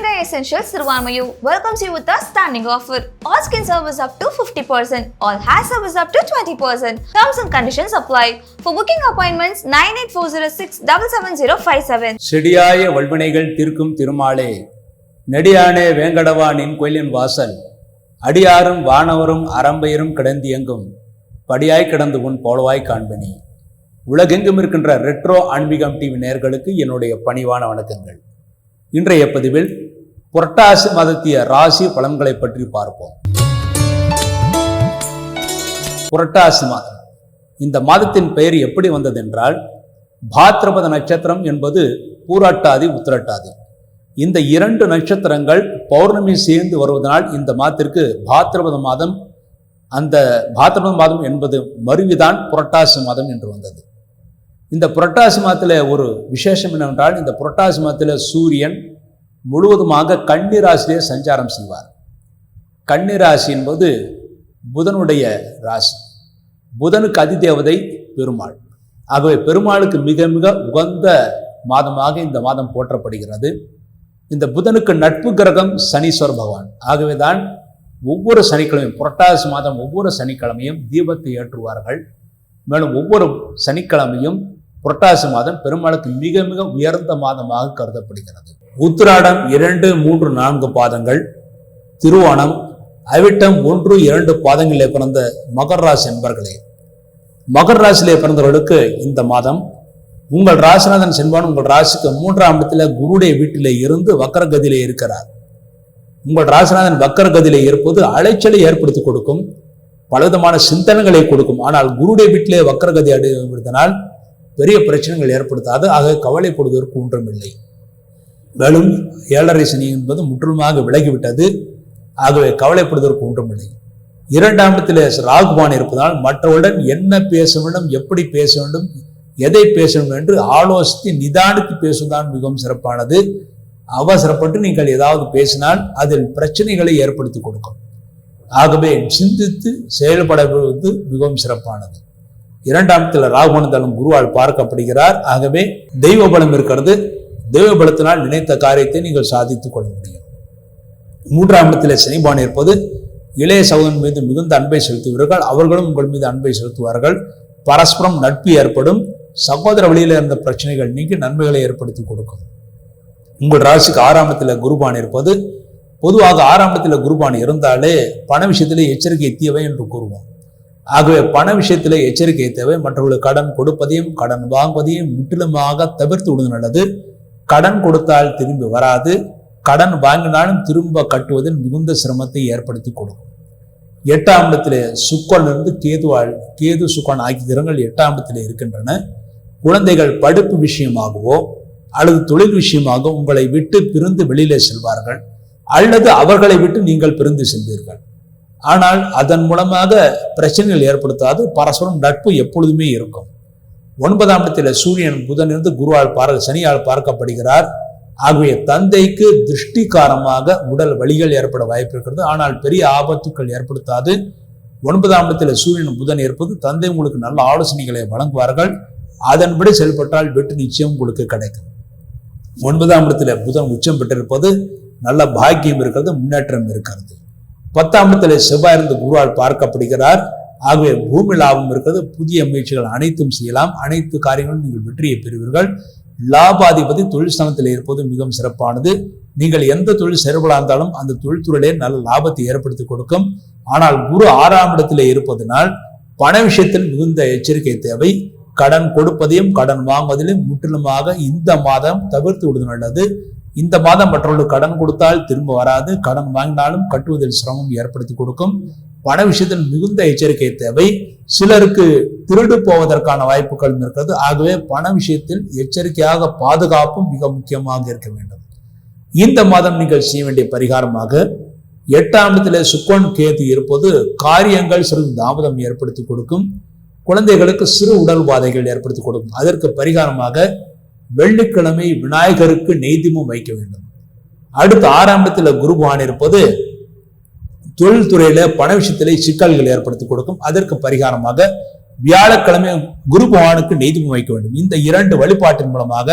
Hyundai Essentials Sirvanmayu welcomes you with a standing offer. All skin service up to 50%, all hair service up to 20%. Terms and conditions apply. For booking appointments 9840677057. செடியாய வல்வினைகள் தீர்க்கும் திருமாலே, நெடியானே வேங்கடவானின் கோயிலின் வாசல், அடியாரும் வானவரும் அறம்பெயரும் கிடந்தியங்கும் படியாய் கிடந்து உன் போலவாய் காண்பனி. உலகெங்கும் இருக்கின்ற retro ஆன்மீகம் டிவி நேயர்களுக்கு என்னுடைய பணிவான வணக்கங்கள். இன்றைய பதிவில் புரட்டாசி மாதத்திய ராசி பலன்களை பற்றி பார்ப்போம். புரட்டாசி மாதம், இந்த மாதத்தின் பெயர் எப்படி வந்தது என்றால், பாத்ரபத நட்சத்திரம் என்பது பூராட்டாதி உத்திரட்டாதி. இந்த இரண்டு நட்சத்திரங்கள் பௌர்ணமி சேர்ந்து வருவதனால் இந்த மாதத்திற்கு பாத்ரபத மாதம், அந்த பாத்ரபத மாதம் என்பது மருவிதான் புரட்டாசி மாதம் என்று வந்தது. இந்த புரட்டாசி மாதத்தில் ஒரு விசேஷம் என்னவென்றால், இந்த புரட்டாசி மாதத்தில் சூரியன் முழுவதுமாக கன்னி ராசியிலே சஞ்சாரம் செய்வார். கன்னி ராசி என்பது புதனுடைய ராசி. புதனுக்கு அதிதேவதை பெருமாள். ஆகவே பெருமாளுக்கு மிக மிக உகந்த மாதமாக இந்த மாதம் போற்றப்படுகிறது. இந்த புதனுக்கு நட்பு கிரகம் சனீஸ்வர பகவான். ஆகவே தான் ஒவ்வொரு சனிக்கிழமையும், புரட்டாசி மாதம் ஒவ்வொரு சனிக்கிழமையும் தீபத்தை ஏற்றுவார்கள். மேலும் ஒவ்வொரு சனிக்கிழமையும் புரட்டாசி மாதம் பெருமாளுக்கு மிக மிக உயர்ந்த மாதமாக கருதப்படுகிறது. உத்திராடம் 2, 3, 4 பாதங்கள், திருவோணம், அவிட்டம் 1, 2 பாதங்களிலே பிறந்த மகர ராசி என்பர்களே, மகர ராசியிலே பிறந்தவர்களுக்கு இந்த மாதம் உங்கள் ராசிநாதன் செல்வான் உங்கள் ராசிக்கு 3ஆம் இடத்துல குருடைய வீட்டிலே இருந்து வக்கரகதியிலே இருக்கிறார். உங்கள் ராசிநாதன் வக்கரகதியிலே இருப்பது அலைச்சலை ஏற்படுத்தி கொடுக்கும், பலவிதமான சிந்தனைகளை கொடுக்கும். ஆனால் குருடைய வீட்டிலே வக்கரகதி அடைவதனால் பெரிய பிரச்சனைகள் ஏற்படுத்தாது. ஆக கவலைப்படுவதற்கு ஒன்றுமில்லை. மேலும் 7.5 சனி என்பது முற்றிலுமாக விலகிவிட்டது. ஆகவே கவலைப்படுவதற்கு ஒன்றுமில்லை. 2ஆம் இடத்திலே ராகுபான் இருப்பதால் மற்றவருடன் என்ன பேச வேண்டும், எப்படி பேச வேண்டும், எதை பேச வேண்டும் என்று ஆலோசித்து நிதானித்து பேசுவதுதான் மிகவும் சிறப்பானது. அவசரப்பட்டு நீங்கள் ஏதாவது பேசினால் அதில் பிரச்சனைகளை ஏற்படுத்தி கொடுக்கும். ஆகவே சிந்தித்து செயல்படுவது மிகவும் சிறப்பானது. 2ஆம் இடத்துல ராகுபான் குருவால் பார்க்கப்படுகிறார். ஆகவே தெய்வ பலம் இருக்கிறது. தெய்வ பலத்தினால் நினைத்த காரியத்தை நீங்கள் சாதித்துக் கொள்ள முடியும். 3ஆம் இடத்திலே சனிபான் இருப்பது இளைய சகோதரன் மீது மிகுந்த அன்பை செலுத்துவீர்கள். அவர்களும் உங்கள் மீது அன்பை செலுத்துவார்கள். பரஸ்பரம் நட்பு ஏற்படும். சகோதர வழியில் இருந்த பிரச்சனைகள் நீக்கி நன்மைகளை ஏற்படுத்தி கொடுக்கும். உங்கள் ராசிக்கு 6ஆம் இடத்துல குருபான் இருப்பது, பொதுவாக 6ஆம் இடத்துல குருபான் இருந்தாலே பண விஷயத்திலே எச்சரிக்கை தேவை என்று கூறுவோம். ஆகவே பண விஷயத்திலே எச்சரிக்கை தேவை. மற்றவர்களுக்கு கடன் கொடுப்பதையும் கடன் வாங்குவதையும் முற்றிலுமாக தவிர்த்து விடுவது நல்லது. கடன் கொடுத்தால் திரும்பி வராது. கடன் வாங்கினாலும் திரும்ப கட்டுவதில் மிகுந்த சிரமத்தை ஏற்படுத்தி கொடுக்கும். 8ஆம் இடத்திலே சுக்கரன் இருந்து கேது சுக்கரன் ஆகிய கிரகங்கள் 8ஆம் இடத்திலே இருக்கின்றன. குழந்தைகள் படிப்பு விஷயமாகவோ அல்லது தொழில் விஷயமாக உங்களை விட்டு பிரிந்து வெளியிலே செல்வார்கள், அல்லது அவர்களை விட்டு நீங்கள் பிரிந்து செல்வீர்கள். ஆனால் அதன் மூலமாக பிரச்சனைகள் ஏற்படுத்தாது. பரஸ்பரம் நட்பு எப்பொழுதுமே இருக்கும். 9ஆம் இடத்தில் சூரியன் புதனிலிருந்து சனியால் பார்க்கப்படுகிறார். ஆகவே தந்தைக்கு திருஷ்டி காரணமாக உடல் வலிகள் ஏற்பட வாய்ப்பு இருக்கிறது. ஆனால் பெரிய ஆபத்துக்கள் ஏற்படுத்தாது. 9ஆம் இடத்தில் சூரியன் புதன் இருப்பது தந்தை உங்களுக்கு நல்ல ஆலோசனைகளை வழங்குவார்கள். அதன்படி செயல்பட்டால் வெற்றி நிச்சயம் உங்களுக்கு கிடைக்கும். 9ஆம் இடத்துல புதன் உச்சம் பெற்றிருப்பது நல்ல பாக்கியம் இருக்கிறது, முன்னேற்றம் இருக்கிறது. 10ஆம் இடத்துல செவ்வாய் இருந்து குருவால் பார்க்கப்படுகிறார். ஆகவே பூமி லாபம் இருக்கிறது. புதிய முயற்சிகள் அனைத்தும் செய்யலாம். அனைத்து காரியங்களும் நீங்கள் வெற்றியை பெறுவீர்கள். லாபாதிபதி தொழில் ஸ்தானத்தில் இருப்பது மிகவும் சிறப்பானது. நீங்கள் எந்த தொழில் செயல்படாந்தாலும் அந்த தொழில்துறையிலே நல்ல லாபத்தை ஏற்படுத்தி கொடுக்கும். ஆனால் குரு 6ஆம் இடத்திலே இருப்பதனால் பண விஷயத்தில் மிகுந்த எச்சரிக்கை தேவை. கடன் கொடுப்பதையும் கடன் வாங்குவதிலும் முற்றிலுமாக இந்த மாதம் தவிர்த்து விடுவது நல்லது. இந்த மாதம் மற்றவர்களுக்கு கடன் கொடுத்தால் திரும்ப வராது. கடன் வாங்கினாலும் கட்டுவதில் சிரமம் ஏற்படுத்தி கொடுக்கும். பண விஷயத்தில் மிகுந்த எச்சரிக்கை தேவை. சிலருக்கு திருடு போவதற்கான வாய்ப்புகள் இருக்கிறது. ஆகவே பண விஷயத்தில் எச்சரிக்கையாக பாதுகாப்பும் மிக முக்கியமாக இருக்க வேண்டும். இந்த மாதம் நீங்கள் செய்ய வேண்டிய பரிகாரமாக 8ஆம் இடத்திலே சுக்கரன் கேது இருப்பது காரியங்கள் சிறிது தாமதம் ஏற்படுத்தி கொடுக்கும். குழந்தைகளுக்கு சிறு உடல் உபாதைகள் ஏற்படுத்தி கொடுக்கும். அதற்கு பரிகாரமாக வெள்ளிக்கிழமை விநாயகருக்கு நெய்தீபம் வைக்க வேண்டும். அடுத்து 6ஆம் இடத்துல குருபகவான் இருப்பது தொழில்துறையில பண விஷயத்திலே சிக்கல்கள் ஏற்படுத்தி கொடுக்கும். அதற்கு பரிகாரமாக வியாழக்கிழமை குரு பகவானுக்கு நெய்தீபம் வைக்க வேண்டும். இந்த 2 வழிபாட்டின் மூலமாக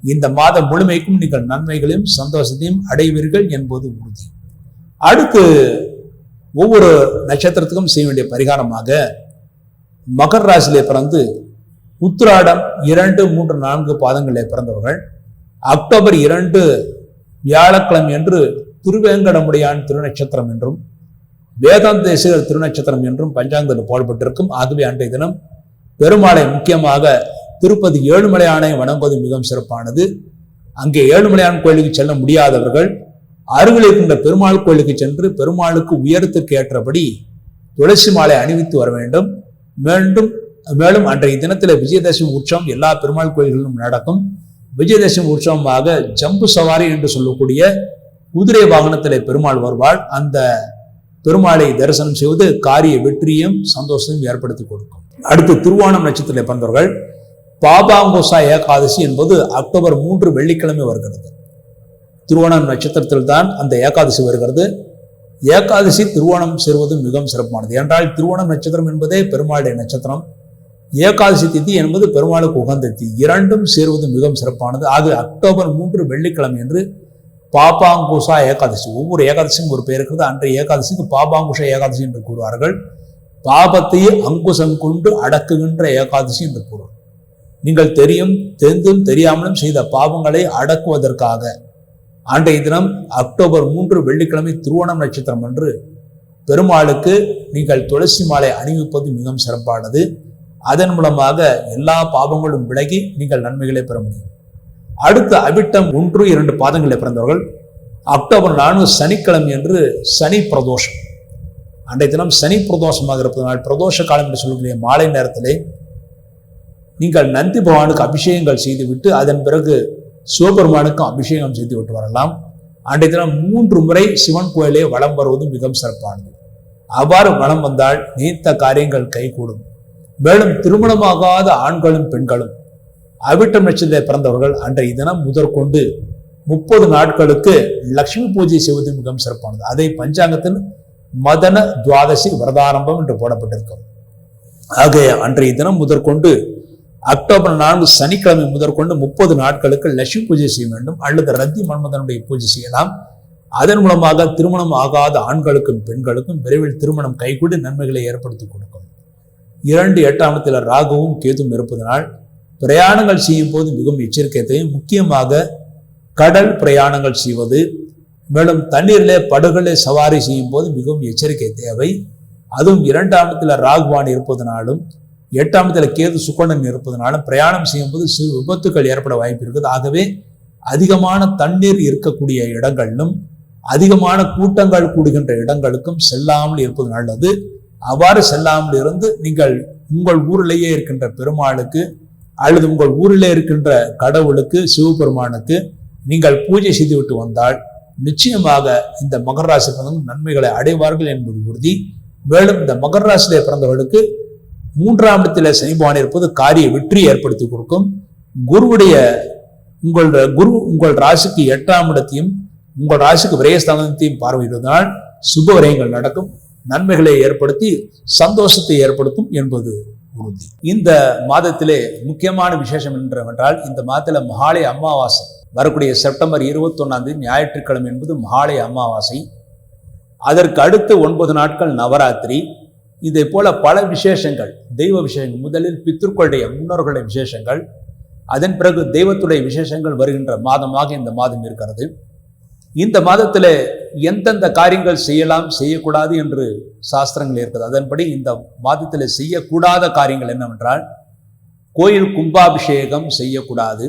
இந்த மாதம் முழுமைக்கும் நீங்கள் நன்மைகளையும் சந்தோஷத்தையும் அடைவீர்கள் என்பது உறுதி. அடுத்து ஒவ்வொரு நட்சத்திரத்துக்கும் செய்ய வேண்டிய பரிகாரமாக மகர ராசியிலே பிறந்து உத்திராடம் 2, 3, 4 பாதங்களிலே பிறந்தவர்கள் அக்டோபர் 2 வியாழக்கிழமை என்று திருவேங்கடமுடையான் திருநட்சத்திரம் என்றும் வேதாந்த தேசிகர் திருநட்சத்திரம் என்றும் பஞ்சாங்கத்தில் போடப்பட்டிருக்கும். ஆகவே அன்றைய தினம் பெருமாளை முக்கியமாக திருப்பதி ஏழுமலையானை வணங்குவது மிகவும் சிறப்பானது. அங்கே ஏழுமலையான் கோயிலுக்கு செல்ல முடியாதவர்கள் அருகில் இருக்கின்ற பெருமாள் கோயிலுக்கு சென்று பெருமாளுக்கு உயரத்திற்கு ஏற்றபடி துளசி மாலை அணிவித்து வர வேண்டும். மேலும் அன்றைய தினத்தில் விஜயதசமி உற்சவம் எல்லா பெருமாள் கோயில்களிலும் நடக்கும். விஜயதசமி உற்சவமாக ஜம்பு சவாரி என்று சொல்லக்கூடிய குதிரை வாகனத்திலே பெருமாள் வருவாள். அந்த பெருமாளை தரிசனம் செய்வது காரிய வெற்றியும் சந்தோஷத்தையும் ஏற்படுத்தி கொடுக்கும். அடுத்து திருவோணம் நட்சத்திரத்தில் பிறந்தவர்கள் பாபாங்குசா ஏகாதசி என்பது அக்டோபர் 3 வெள்ளிக்கிழமை வருகிறது. திருவோணம் நட்சத்திரத்தில் தான் அந்த ஏகாதசி வருகிறது. ஏகாதசி திருவோணம் சேருவது மிகவும் சிறப்பானது. என்றால் திருவோணம் நட்சத்திரம் என்பதே பெருமாளுடைய நட்சத்திரம். ஏகாதசி திதி என்பது பெருமாளுக்கு உகந்த திதி. இரண்டும் சேருவது மிகவும் சிறப்பானது. ஆக அக்டோபர் 3 வெள்ளிக்கிழமை என்று பாபாங்குசா ஏகாதசி. ஒவ்வொரு ஏகாதசியும் ஒரு பெயர் இருக்கிறது. அன்றைய ஏகாதசிக்கு பாபாங்குசா ஏகாதசி என்று கூறுவார்கள். பாபத்தையே அங்குசம் கொண்டு அடக்குகின்ற ஏகாதசி என்று கூறுவார். நீங்கள் தெரிந்தும் தெரியாமலும் செய்த பாவங்களை அடக்குவதற்காக அன்றைய தினம் அக்டோபர் 3 வெள்ளிக்கிழமை திருவோணம் நட்சத்திரம் என்று பெருமாளுக்கு நீங்கள் துளசி மாலை அணிவிப்பது மிகவும் சிறப்பானது. அதன் மூலமாக எல்லா பாவங்களும் விலகி நீங்கள் நன்மைகளை பெற முடியும். அடுத்த அவிட்டம் 1, 2 பாதங்களில் பிறந்தவர்கள் அக்டோபர் 4 சனிக்கிழமை என்று சனி பிரதோஷம். அன்றைய தினம் சனி பிரதோஷமாக இருப்பதனால் பிரதோஷ காலம் என்று சொல்லக்கூடிய மாலை நேரத்திலே நீங்கள் நந்தி பகவானுக்கு அபிஷேகங்கள் செய்துவிட்டு அதன் பிறகு சிவபெருமானுக்கும் அபிஷேகம் செய்து விட்டு வரலாம். அன்றைய தினம் 3 முறை சிவன் கோயிலே வலம் வருவது மிகவும் சிறப்பானது. அவ்வாறு வலம் வந்தால் நீத்த காரியங்கள் கைகூடும். மேலும் திருமணமாகாத ஆண்களும் பெண்களும் அவிட்டம் நட்சத்திரத்தில் பிறந்தவர்கள் அன்றைய தினம் முதற்கொண்டு 30 நாட்களுக்கு லட்சுமி பூஜை செய்வது மிகவும் சிறப்பானது. அதை பஞ்சாங்கத்தில் மதன துவாதசி விரதாரம்பம் என்று போடப்பட்டிருக்கும். ஆக அன்றைய தினம் முதற்கொண்டு அக்டோபர் 4 சனிக்கிழமை முதற்கொண்டு 30 நாட்களுக்கு லட்சுமி பூஜை செய்ய வேண்டும். அல்லது ரத்தி மன்மதனுடைய பூஜை செய்யலாம். அதன் மூலமாக திருமணம் ஆகாத ஆண்களுக்கும் பெண்களுக்கும் விரைவில் திருமணம் கைகூடி நன்மைகளை ஏற்படுத்தி கொடுக்கும். 2 8ஆம் இடத்தில் ராகுவும் கேதுவும் இருப்பதனால் பிரயாணங்கள் செய்யும் போது மிகவும் எச்சரிக்கை தேவை. முக்கியமாக கடல் பிரயாணங்கள் செய்வது, மேலும் தண்ணீரிலே படகுகளை சவாரி செய்யும் போது மிகவும் எச்சரிக்கை தேவை. அதுவும் 2ஆம் இடத்தில் ராகுவான் இருப்பதனாலும் 8ஆம் இடத்தில் கேது சுக்கரன் இருப்பதனாலும் பிரயாணம் செய்யும் போது சிறு விபத்துக்கள் ஏற்பட வாய்ப்பு இருக்குது. ஆகவே அதிகமான தண்ணீர் இருக்கக்கூடிய இடங்களிலும் அதிகமான கூட்டங்கள் கூடுகின்ற இடங்களுக்கும் செல்லாமல் இருப்பது நல்லது. அவ்வாறு செல்லாமல் இருந்து நீங்கள் உங்கள் ஊரிலேயே இருக்கின்ற பெருமாளுக்கு அல்லது உங்கள் ஊரிலே இருக்கின்ற கடவுளுக்கு சிவபெருமானுக்கு நீங்கள் பூஜை செய்துவிட்டு வந்தால் நிச்சயமாக இந்த மகர ராசி பிறந்தவர்கள் நன்மைகளை அடைவார்கள் என்பது உறுதி. மேலும் இந்த மகர ராசியிலே பிறந்தவர்களுக்கு 3ஆம் இடத்தில் சனி பகவான் இருப்பது காரிய வெற்றி ஏற்படுத்தி கொடுக்கும். குரு உங்கள் ராசிக்கு 8ஆம் இடத்தையும் உங்கள் ராசிக்கு விரயஸ்தானத்தையும் பார்வையிடுவதனால் சுப விரயங்கள் நடக்கும். நன்மைகளை ஏற்படுத்தி சந்தோஷத்தை ஏற்படுத்தும் என்பது உறுதி. இந்த மாதத்திலே முக்கியமான விசேஷம் என்னவென்றால் இந்த மாதத்தில் மகாலய அமாவாசை வரக்கூடிய செப்டம்பர் 21ஆம் தேதி ஞாயிற்றுக்கிழமை என்பது மகாலய அமாவாசை. அதற்கு அடுத்து 9 நாட்கள் நவராத்திரி. இதை போல பல விசேஷங்கள், தெய்வ விசேஷங்கள், முதலில் பித்ருக்களுடைய முன்னோர்களுடைய விசேஷங்கள், அதன் பிறகு தெய்வத்துடைய விசேஷங்கள் வருகின்ற மாதமாக இந்த மாதம் இருக்கிறது. இந்த மாதத்தில் எந்தெந்த காரியங்கள் செய்யலாம் செய்யக்கூடாது என்று சாஸ்திரங்கள் இருக்கிறது. அதன்படி இந்த மாதத்தில் செய்யக்கூடாத காரியங்கள் என்னவென்றால் கோயில் கும்பாபிஷேகம் செய்யக்கூடாது.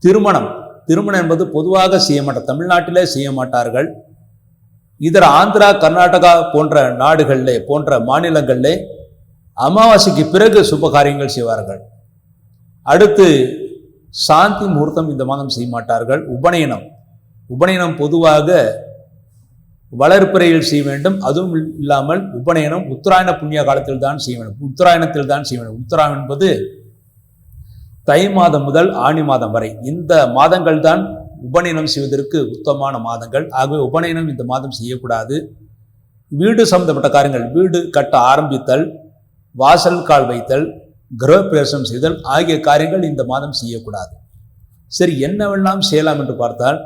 திருமணம் என்பது பொதுவாக செய்ய மாட்டார், தமிழ்நாட்டிலே செய்ய மாட்டார்கள். இதர ஆந்திரா கர்நாடகா போன்ற நாடுகளிலே போன்ற மாநிலங்களிலே அமாவாசைக்கு பிறகு சுப காரியங்கள் செய்வார்கள். அடுத்து சாந்தி முகூர்த்தம் இந்த மாதம் செய்ய மாட்டார்கள். உபநயனம் பொதுவாக வளர்ப்பிறையில் செய்ய வேண்டும். அதுவும் இல்லாமல் உபநயனம் உத்தராயண புண்ணிய காலத்தில் தான் செய்ய வேண்டும். உத்தராயணம் என்பது தை மாதம் முதல் ஆணி மாதம் வரை இந்த மாதங்கள் தான் உபநயனம் செய்வதற்கு உத்தமமான மாதங்கள். ஆகவே உபநயனம் இந்த மாதம் செய்யக்கூடாது. வீடு சம்பந்தப்பட்ட காரியங்கள், வீடு கட்ட ஆரம்பித்தல், வாசல் கால் வைத்தல், கிரகப்பிரவேசம் செய்தல் ஆகிய காரியங்கள் இந்த மாதம் செய்யக்கூடாது. சரி, என்னவெல்லாம் செய்யலாம் என்று பார்த்தால்,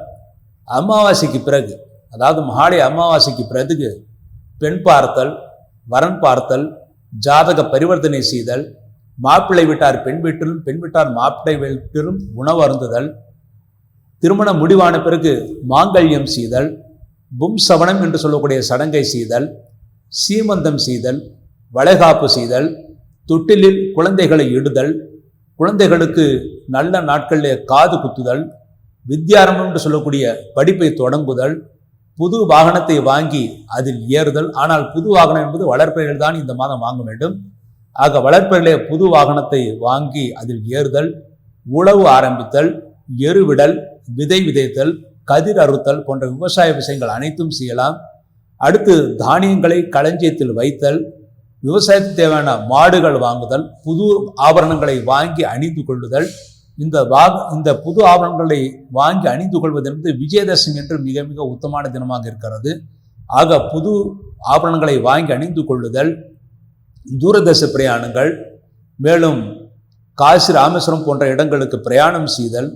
அமாவாசைக்கு பிறகு, அதாவது மாலை அமாவாசைக்கு பிறகு பெண் பார்த்தல், வரன் பார்த்தல், ஜாதக பரிவர்த்தனை செய்தல், மாப்பிள்ளை வீட்டார் பெண் வீட்டிலும் பெண் வீட்டார் மாப்பிள்ளை வீட்டிலும் உணவு அருந்துதல், திருமணம் முடிவான பிறகு மாங்கல்யம் செய்தல், பும்சவனம் என்று சொல்லக்கூடிய சடங்கை செய்தல், சீமந்தம் செய்தல், வளைகாப்பு செய்தல், தொட்டிலில் குழந்தைகளை இடுதல், குழந்தைகளுக்கு நல்ல நாட்களிலே காது குத்துதல், வித்யாரம்பம் என்று சொல்லக்கூடிய படிப்பை தொடங்குதல், புது வாகனத்தை வாங்கி அதில் ஏறுதல். ஆனால் புது வாகனம் என்பது வளர்ப்பறையில் தான் இந்த மாதம் வாங்க வேண்டும். ஆக வளர்ப்பறையிலே புது வாகனத்தை வாங்கி அதில் ஏறுதல், உழவு ஆரம்பித்தல், எருவிடல், விதை விதைத்தல், கதிர் அறுத்தல் போன்ற விவசாய விஷயங்கள் அனைத்தும் செய்யலாம். அடுத்து தானியங்களை களஞ்சியத்தில் வைத்தல், விவசாயத்துக்கு தேவையான மாடுகள் வாங்குதல், புது ஆபரணங்களை வாங்கி அணிந்து கொள்ளுதல். இந்த புது ஆபரணங்களை வாங்கி அணிந்து கொள்வது என்பது விஜயதசமி என்று மிக மிக உத்தமான தினமாக இருக்கிறது. ஆக புது ஆபரணங்களை வாங்கி அணிந்து கொள்ளுதல், தூரதேச பிரயாணங்கள், மேலும் காசி ராமேஸ்வரம் போன்ற இடங்களுக்கு பிரயாணம் செய்தல்,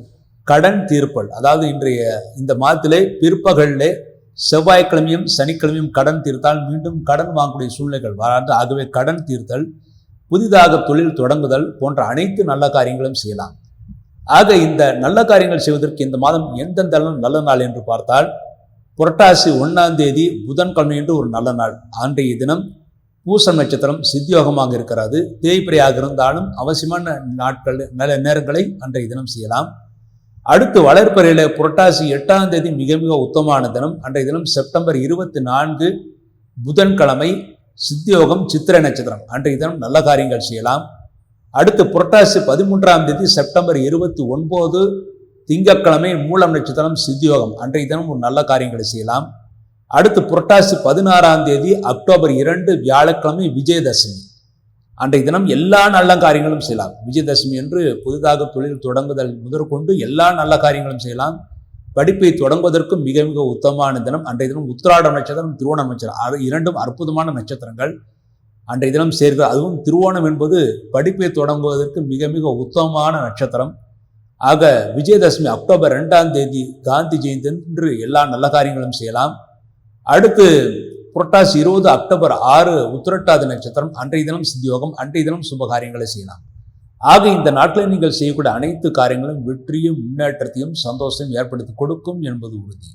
கடன் தீர்ப்பல். அதாவது இன்றைய இந்த மாதத்திலே பிற்பகலிலே செவ்வாய்க்கிழமையும் சனிக்கிழமையும் கடன் தீர்த்தால் மீண்டும் கடன் வாங்கக்கூடிய சூழ்நிலைகள் வராது. ஆகவே கடன் தீர்த்தல், புதிதாக தொழில் தொடங்குதல் போன்ற அனைத்து நல்ல காரியங்களும் செய்யலாம். ஆக இந்த நல்ல காரியங்கள் செய்வதற்கு இந்த மாதம் எந்தெந்த நல்ல நாள் என்று பார்த்தால், புரட்டாசி 1ஆம் தேதி புதன்கிழமை என்று ஒரு நல்ல நாள். அன்றைய தினம் பூசம் நட்சத்திரம் சித்தியோகமாக இருக்கிறது. தேய்பிரையாக இருந்தாலும் அவசியமான நாட்கள் நல்ல நேரங்களை அன்றைய தினம் செய்யலாம். அடுத்து வளர்ப்பறையில புரட்டாசி 8ஆம் தேதி மிக மிக உத்தமமான தினம். அன்றைய தினம் செப்டம்பர் 24 புதன்கிழமை, சித்தியோகம், சித்திரை நட்சத்திரம். அன்றைய தினம் நல்ல காரியங்கள் செய்யலாம். அடுத்து புரட்டாசி 13ஆம் தேதி செப்டம்பர் 29 திங்கட்கிழமை, மூலம் நட்சத்திரம், சித்தியோகம். அன்றைய தினம் ஒரு நல்ல காரியங்களை செய்யலாம். அடுத்து புரட்டாசி 16ஆம் தேதி அக்டோபர் 2 வியாழக்கிழமை, விஜயதசமி. அன்றைய தினம் எல்லா நல்ல காரியங்களும் செய்யலாம். விஜயதசமி என்று புதிதாக தொழில் தொடங்குதல் முதற்கொண்டு எல்லா நல்ல காரியங்களும் செய்யலாம். படிப்பை தொடங்குவதற்கும் மிக மிக உத்தமமான தினம். அன்றைய தினம் உத்திராடம் நட்சத்திரம், திருவோணம் நட்சத்திரம், இரண்டும் அற்புதமான நட்சத்திரங்கள் அன்றைய தினம் சேர்க்கிறார். அதுவும் திருவோணம் என்பது படிப்பை தொடங்குவதற்கு மிக மிக உத்தமமான நட்சத்திரம். ஆக விஜயதசமி அக்டோபர் 2ஆம் தேதி காந்தி ஜெயந்தி என்று எல்லா நல்ல காரியங்களும் செய்யலாம். அடுத்து புரட்டாசி 20 அக்டோபர் 6 உத்திரட்டாதி நட்சத்திரம். அன்றைய தினம் சித்தியோகம். அன்றைய தினம் சுப காரியங்களை செய்யலாம். ஆக இந்த நாட்களில் நீங்கள் செய்யக்கூடிய அனைத்து காரியங்களும் வெற்றியும் முன்னேற்றத்தையும் சந்தோஷத்தையும் ஏற்படுத்தி கொடுக்கும் என்பது உறுதி.